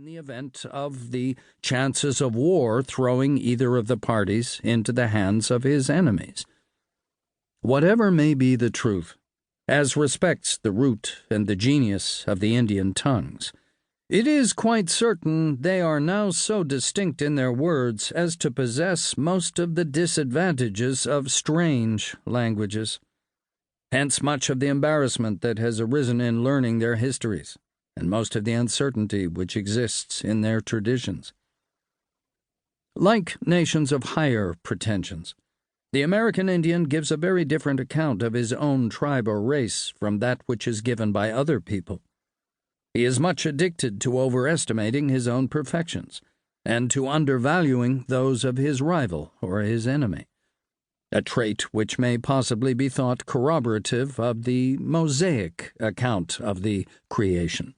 the event of the chances of war throwing either of the parties into the hands of his enemies. Whatever may be the truth, as respects the root and the genius of the Indian tongues, it is quite certain they are now so distinct in their words as to possess most of the disadvantages of strange languages. Hence much of the embarrassment that has arisen in learning their histories, and most of the uncertainty which exists in their traditions. Like nations of higher pretensions, the American Indian gives a very different account of his own tribe or race from that which is given by other people. He is much addicted to overestimating his own perfections, and to undervaluing those of his rival or his enemy, a trait which may possibly be thought corroborative of the Mosaic account of the creation.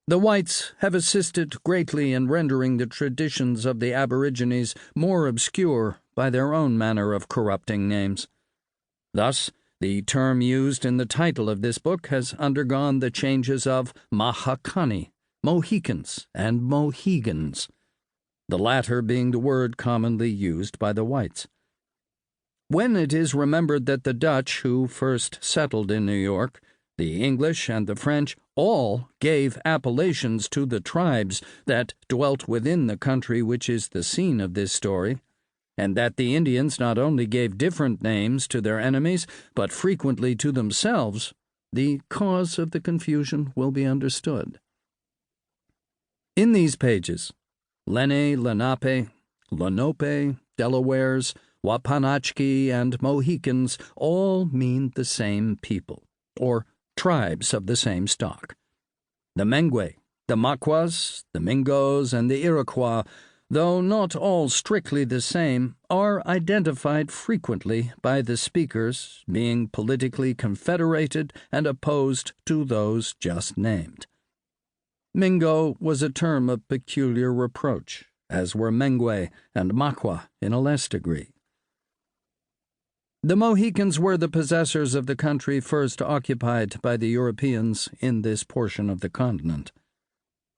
The whites have assisted greatly in rendering the traditions of the aborigines more obscure by their own manner of corrupting names. Thus, the term used in the title of this book has undergone the changes of Mahakani, Mohicans, and Mohegans, the latter being the word commonly used by the whites. When it is remembered that the Dutch, who first settled in New York, the English and the French all gave appellations to the tribes that dwelt within the country which is the scene of this story, and that the Indians not only gave different names to their enemies, but frequently to themselves, the cause of the confusion will be understood. In these pages, Lenni, Lenape, Lenape, Delawares, Wapanachki, and Mohicans all mean the same people, or tribes of the same stock. The Mengwe, the Maquas, the Mingos, and the Iroquois, though not all strictly the same, are identified frequently by the speakers being politically confederated and opposed to those just named. Mingo was a term of peculiar reproach, as were Mengwe and Magua in a less degree. The Mohicans were the possessors of the country first occupied by the Europeans in this portion of the continent.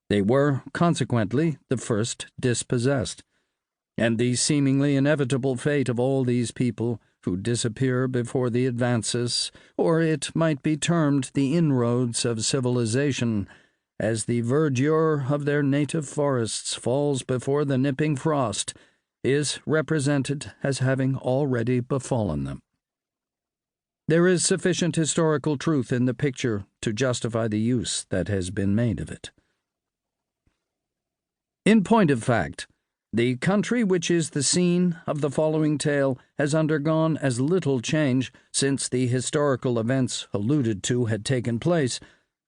They were, consequently, the first dispossessed, and the seemingly inevitable fate of all these people who disappear before the advances, or it might be termed the inroads of civilization, as the verdure of their native forests falls before the nipping frost, is represented as having already befallen them. There is sufficient historical truth in the picture to justify the use that has been made of it. In point of fact, the country which is the scene of the following tale has undergone as little change since the historical events alluded to had taken place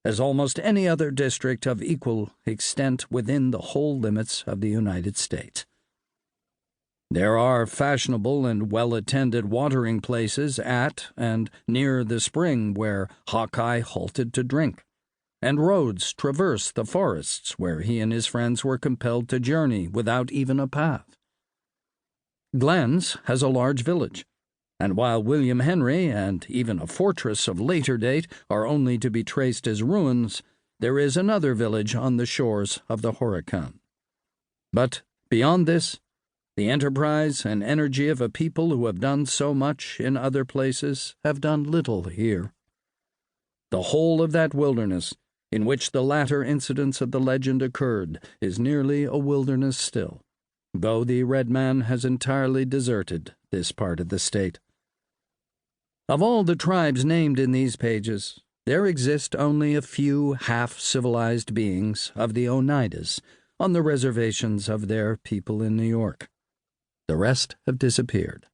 as almost any other district of equal extent within the whole limits of the United States. There are fashionable and well-attended watering places at and near the spring where Hawkeye halted to drink, and roads traverse the forests where he and his friends were compelled to journey without even a path. Glenn's has a large village, and while William Henry and even a fortress of later date are only to be traced as ruins, there is another village on the shores of the Mohican. But beyond this, the enterprise and energy of a people who have done so much in other places have done little here. The whole of that wilderness, in which the latter incidents of the legend occurred, is nearly a wilderness still, though the red man has entirely deserted this part of the state. Of all the tribes named in these pages, there exist only a few half-civilized beings of the Oneidas on the reservations of their people in New York. The rest have disappeared,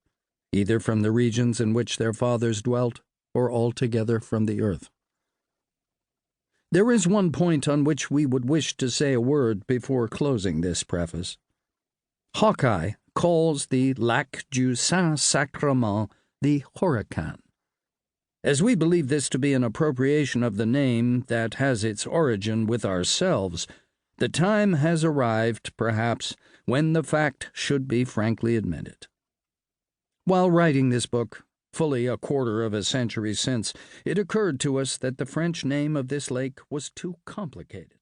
either from the regions in which their fathers dwelt or altogether from the earth. There is one point on which we would wish to say a word before closing this preface. Hawkeye calls the Lac du Saint-Sacrement the Mohican. As we believe this to be an appropriation of the name that has its origin with ourselves, the time has arrived, perhaps, when the fact should be frankly admitted. While writing this book, fully a quarter of a century since, it occurred to us that the French name of this lake was too complicated.